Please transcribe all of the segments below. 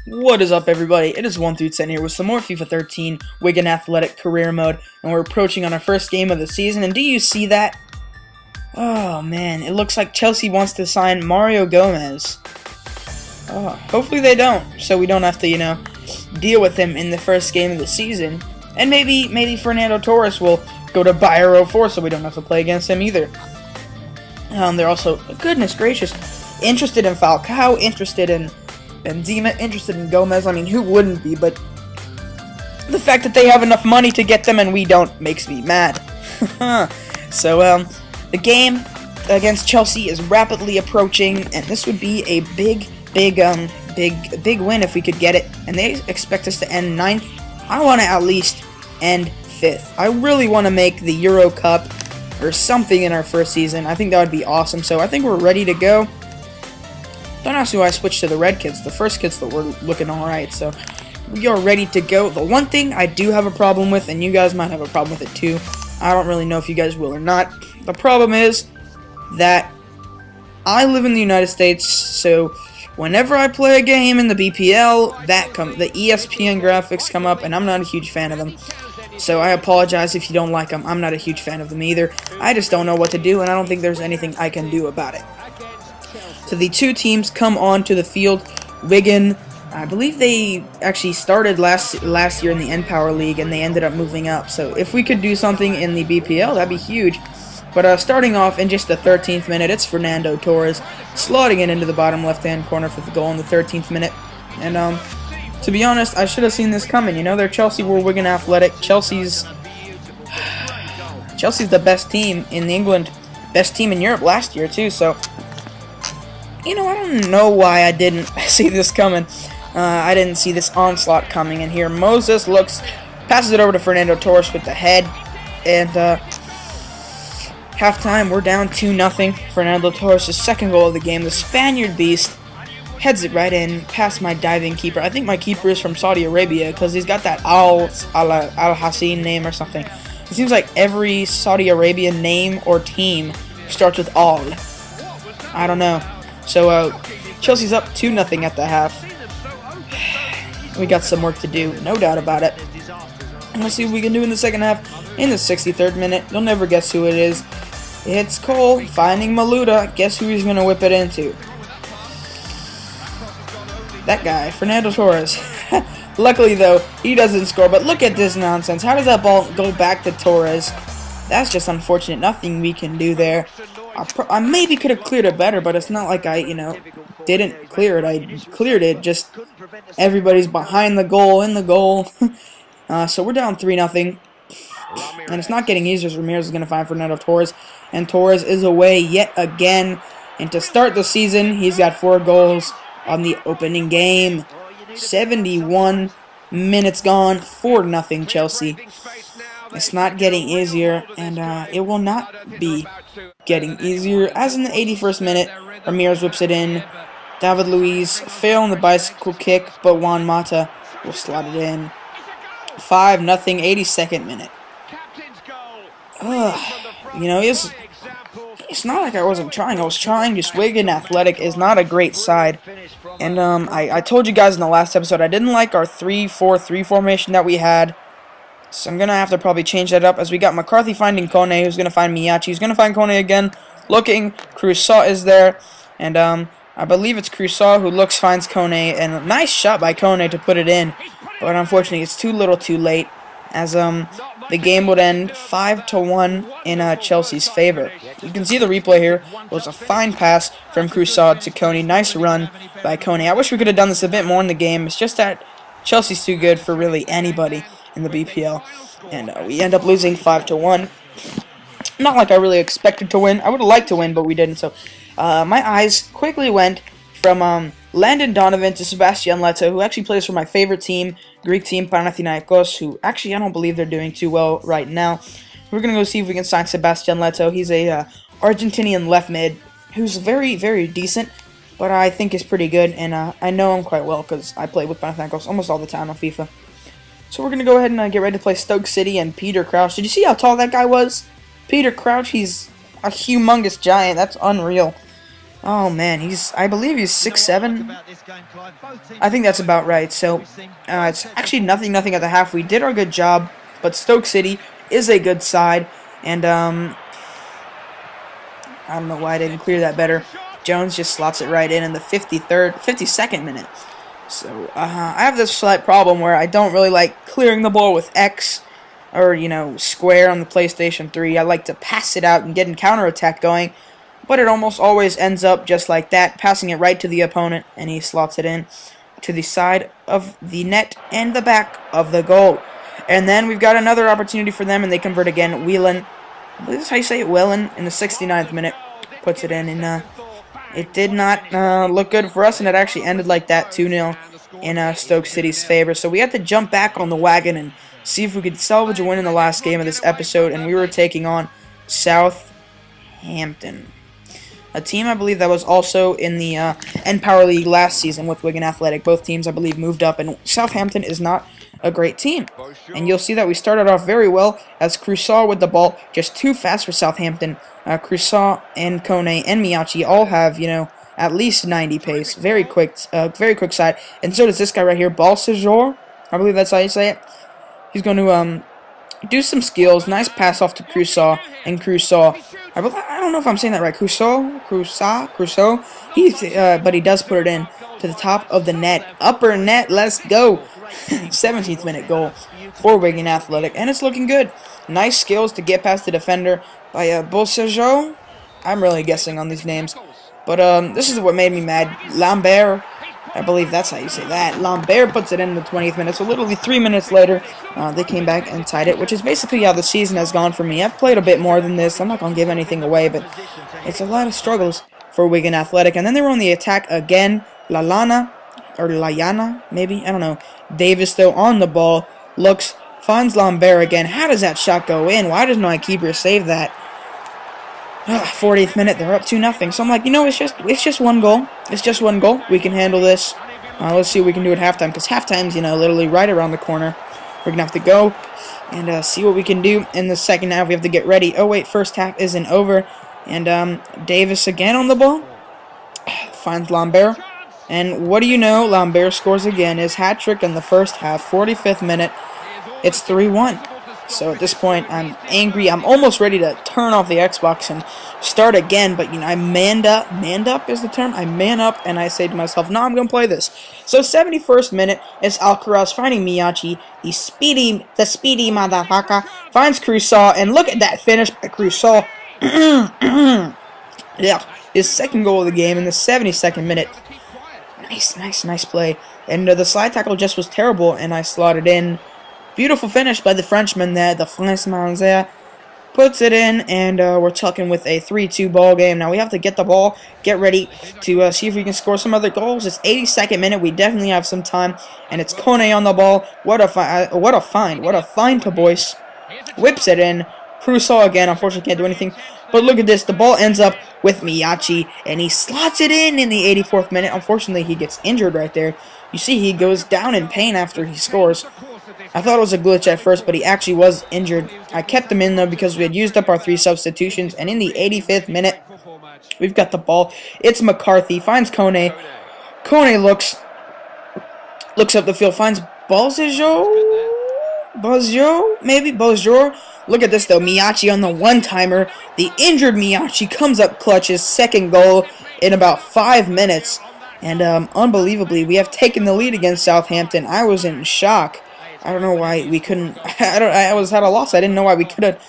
What is up, everybody? It is 1 through 10 here with some more FIFA 13 Wigan Athletic Career Mode, and we're approaching on our first game of the season. And do you see that? Oh man, it looks like Chelsea wants to sign Mario Gomez. Hopefully they don't, so we don't have to, deal with him in the first game of the season. And maybe Fernando Torres will go to Bayer 04, so we don't have to play against him either. They're also, goodness gracious, interested in Falcao, interested in Benzema, interested in Gomez. I mean, who wouldn't be? But the fact that they have enough money to get them and we don't makes me mad. So, the game against Chelsea is rapidly approaching, and this would be a big win if we could get it. And they expect us to end 9th. I want to at least end 5th. I really want to make the Euro Cup or something in our first season. I think that would be awesome. So I think we're ready to go. Don't ask why I switched to the red kits. The first kits that were looking alright, so we are ready to go. The one thing I do have a problem with, and you guys might have a problem with it too, I don't really know if you guys will or not. The problem is that I live in the United States, so whenever I play a game in the BPL, the ESPN graphics come up, and I'm not a huge fan of them. So I apologize if you don't like them. I'm not a huge fan of them either. I just don't know what to do, and I don't think there's anything I can do about it. So the two teams come onto the field. Wigan, I believe they actually started last year in the N-Power League, and they ended up moving up. So if we could do something in the BPL, that'd be huge. But starting off in just the 13th minute, it's Fernando Torres slotting it into the bottom left-hand corner for the goal in the 13th minute. And to be honest, I should have seen this coming. They're Chelsea, we're Wigan Athletic. Chelsea's the best team in England, best team in Europe last year too. So I don't know why I didn't see this coming. I didn't see this onslaught coming. And here Moses passes it over to Fernando Torres with the head. And halftime, we're down 2-0. Fernando Torres' second goal of the game. The Spaniard beast heads it right in past my diving keeper. I think my keeper is from Saudi Arabia because he's got that Al Hassan name or something. It seems like every Saudi Arabian name or team starts with Al. I don't know. So, Chelsea's up 2-0 at the half. We got some work to do, no doubt about it. And let's see what we can do in the second half. In the 63rd minute, you'll never guess who it is. It's Cole finding Maluda. Guess who he's going to whip it into? That guy, Fernando Torres. Luckily, though, he doesn't score. But look at this nonsense. How does that ball go back to Torres? That's just unfortunate. Nothing we can do there. I maybe could have cleared it better, but it's not like I, didn't clear it. I cleared it, just everybody's behind the goal, in the goal. So we're down 3-0. And it's not getting easier as Ramirez is going to find Fernando Torres. And Torres is away yet again. And to start the season, he's got 4 goals on the opening game. 71 minutes gone, 4-0 Chelsea. It's not getting easier, and it will not be getting easier. As in the 81st minute, Ramirez whips it in. David Luiz fail on the bicycle kick, but Juan Mata will slot it in. 5-0, 82nd minute. It's not like I wasn't trying. I was trying. Just Wigan Athletic is not a great side. And I told you guys in the last episode I didn't like our 3-4-3 formation that we had. So I'm going to have to probably change that up as we got McCarthy finding Kone, who's going to find Miyachi. He's going to find Kone again. Looking, Crusoe is there. And I believe it's Crusoe who finds Kone. And a nice shot by Kone to put it in. But unfortunately, it's too little too late. As the game would end 5-1 in Chelsea's favor. You can see the replay here. It was a fine pass from Crusoe to Kone. Nice run by Kone. I wish we could have done this a bit more in the game. It's just that Chelsea's too good for really anybody in the BPL, and we end up losing 5-1. Not like I really expected to win. I would have liked to win, but we didn't. So my eyes quickly went from Landon Donovan to Sebastian Leto, who actually plays for my favorite team, Greek team Panathinaikos, who actually I don't believe they're doing too well right now. We're gonna go see if we can sign Sebastian Leto. He's a Argentinian left mid who's very, very decent, but I think is pretty good, and I know him quite well because I play with Panathinaikos almost all the time on FIFA. So we're going to go ahead and get ready to play Stoke City and Peter Crouch. Did you see how tall that guy was? Peter Crouch, he's a humongous giant. That's unreal. Oh man, I believe he's 6'7". I think that's about right. So it's actually nothing at the half. We did our good job, but Stoke City is a good side, and I don't know why I didn't clear that better. Jones just slots it right in the 52nd minute. So I have this slight problem where I don't really like clearing the ball with X or, square on the PlayStation 3. I like to pass it out and get a counterattack going, but it almost always ends up just like that, passing it right to the opponent, and he slots it in to the side of the net and the back of the goal. And then we've got another opportunity for them, and they convert again. Whelan, this is how you say it, Whelan, in the 69th minute, puts it in, and it did not look good for us, and it actually ended like that, 2-0 in Stoke City's favor. So we had to jump back on the wagon and see if we could salvage a win in the last game of this episode, and we were taking on Southampton, a team I believe that was also in the N-Power League last season with Wigan Athletic. Both teams I believe moved up, and Southampton is not a great team. And you'll see that we started off very well as Crusoe with the ball, just too fast for Southampton. Crusoe and Kone and Miyachi all have, at least 90 pace. Very quick side. And so does this guy right here, Balsajor. I believe that's how you say it. He's going to do some skills. Nice pass off to Crusoe. And Crusoe, I don't know if I'm saying that right. Crusoe. But he does put it in to the top of the net. Upper net. Let's go. 17th minute goal for Wigan Athletic, and it's looking good. Nice skills to get past the defender by Balsajor. I'm really guessing on these names, but this is what made me mad. Lambert, I believe that's how you say that. Lambert puts it in the 20th minute, so literally 3 minutes later, they came back and tied it, which is basically how the season has gone for me. I've played a bit more than this. I'm not going to give anything away, but it's a lot of struggles for Wigan Athletic. And then they were on the attack again. Layana, maybe? I don't know. Davis, though, on the ball. Finds Lambert again. How does that shot go in? Why does my keeper save that? 40th minute, they're up 2-0. So I'm like, it's just one goal. It's just one goal. We can handle this. Let's see what we can do at halftime, because halftime's, literally right around the corner. We're going to have to go and see what we can do in the second half. We have to get ready. Oh, wait, first half isn't over. And Davis again on the ball. Finds Lambert. And what do you know? Lambert scores again. His hat-trick in the first half, 45th minute. It's 3-1. So at this point, I'm angry. I'm almost ready to turn off the Xbox and start again. But, I manned up. Manned up is the term. I man up, and I say to myself, no, I'm going to play this. So 71st minute, it's Alcaraz finding Miyachi. The speedy motherfucker finds Crusoe. And look at that finish by Crusoe. Yeah, his second goal of the game in the 72nd minute. Nice play. And the slide tackle just was terrible, and I slotted in. Beautiful finish by the Frenchman there. The Frenchman there puts it in, and we're talking with a 3-2 ball game. Now we have to get the ball, get ready to see if we can score some other goals. It's 82nd minute. We definitely have some time, and it's Kone on the ball. What a find to Boyce. Whips it in. Crusoe again. Unfortunately, can't do anything. But look at this. The ball ends up with Miyachi, and he slots it in the 84th minute. Unfortunately, he gets injured right there. You see, he goes down in pain after he scores. I thought it was a glitch at first, but he actually was injured. I kept him in, though, because we had used up our 3 substitutions. And in the 85th minute, we've got the ball. It's McCarthy. Finds Kone. Kone looks up the field. Finds Balsajor? Maybe? Balsajor? Look at this, though. Miyachi on the one-timer. The injured Miyachi comes up clutch. His second goal in about 5 minutes. And unbelievably, we have taken the lead against Southampton. I was in shock. I don't know why we couldn't. I was at a loss. I didn't know why we could have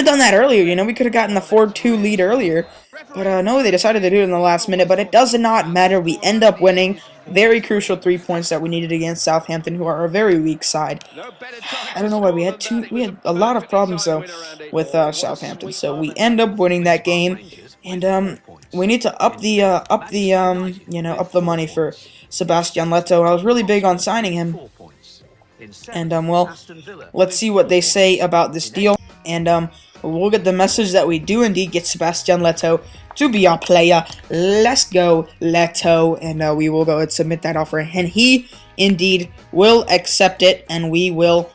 done that earlier. We could have gotten the 4-2 lead earlier. But no, they decided to do it in the last minute. But it does not matter. We end up winning. Very crucial 3 points that we needed against Southampton, who are a very weak side. I don't know why we had a lot of problems though with Southampton. So we end up winning that game, and we need to up the money for Sebastian Leto. I was really big on signing him, and well, let's see what they say about this deal, and we'll get the message that we do indeed get Sebastian Leto to be our player. Let's go, Leto, and we will go and submit that offer, and he indeed will accept it, and we will,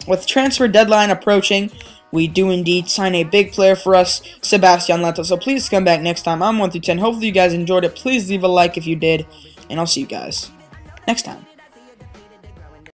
with transfer deadline approaching, we do indeed sign a big player for us, Sebastian Leto. So please come back next time. I'm 1 through 10. Hopefully you guys enjoyed it. Please leave a like if you did, and I'll see you guys next time.